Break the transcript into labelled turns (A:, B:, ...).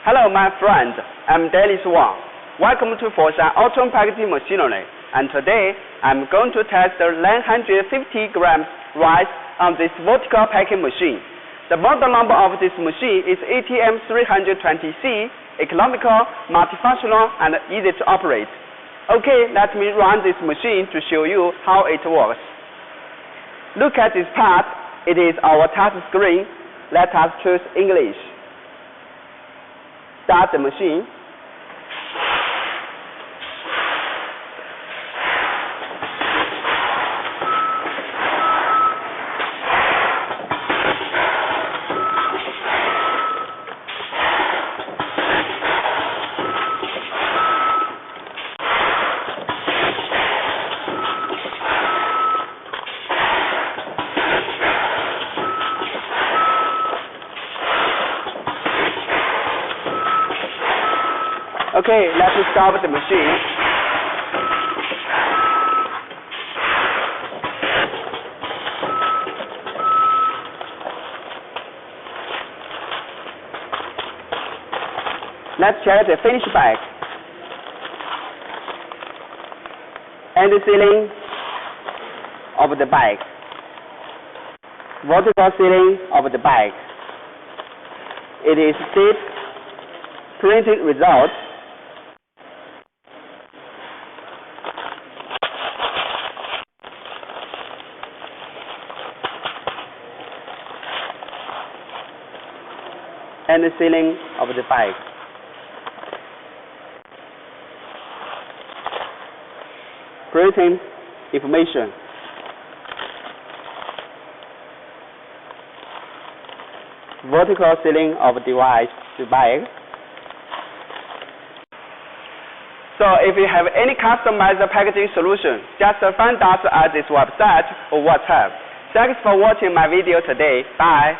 A: Hello, my friend. I'm Dennis Wang. Welcome to Foshan Autom packaging machinery. And today, I'm going to test the 950 grams rice on this vertical packing machine. The model number of this machine is ATM 320C, economical, multifunctional, and easy to operate. Okay, let me run this machine to show you how it works. Look at this part. It is our touch screen. Let us choose English. Start the machine. Okay, let's start the machine. Let's check the finish bag and the sealing of the bag, vertical sealing of the bag. It is state printed result. And the sealing of the bag. Printing information. Vertical sealing of the bag. So if you have any customized packaging solution, just find us at this website or WhatsApp. Thanks for watching my video today. Bye.